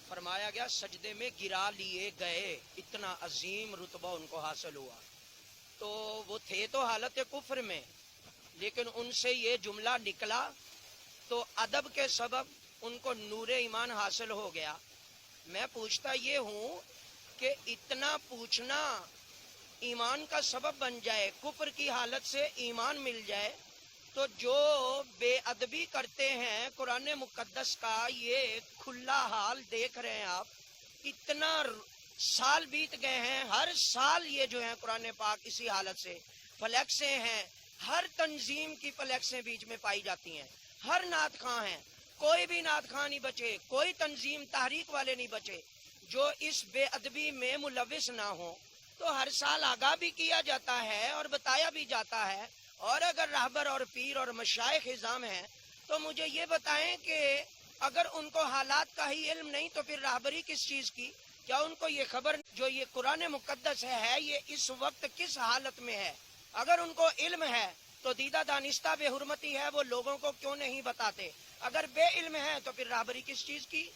فرمایا گیا سجدے میں گرا لیے گئے، اتنا عظیم رتبہ ان کو حاصل ہوا۔ تو وہ تھے تو حالت کفر میں، لیکن ان سے یہ جملہ نکلا تو ادب کے سبب ان کو نور ایمان حاصل ہو گیا۔ میں پوچھتا یہ ہوں کہ اتنا پوچھنا ایمان کا سبب بن جائے، کفر کی حالت سے ایمان مل جائے، تو جو بے ادبی کرتے ہیں قرآن مقدس کا یہ کھلا حال دیکھ رہے ہیں آپ، اتنا سال بیت گئے ہیں، ہر سال یہ جو ہیں قرآن پاک اسی حالت سے فلیکسیں ہیں، ہر تنظیم کی فلیکسیں بیچ میں پائی جاتی ہیں، ہر نعت خواں ہیں، کوئی بھی نعت خواں نہیں بچے، کوئی تنظیم تحریک والے نہیں بچے جو اس بے ادبی میں ملوث نہ ہوں۔ تو ہر سال آگاہ بھی کیا جاتا ہے اور بتایا بھی جاتا ہے، اور اگر رہبر اور پیر اور مشائخ نظام ہیں تو مجھے یہ بتائیں کہ اگر ان کو حالات کا ہی علم نہیں تو پھر رہبری کس چیز کی؟ کیا ان کو یہ خبر جو یہ قرآن مقدس ہے یہ اس وقت کس حالت میں ہے؟ اگر ان کو علم ہے تو دیدہ دانستہ بے حرمتی ہے، وہ لوگوں کو کیوں نہیں بتاتے؟ اگر بے علم ہے تو پھر رہبری کس چیز کی؟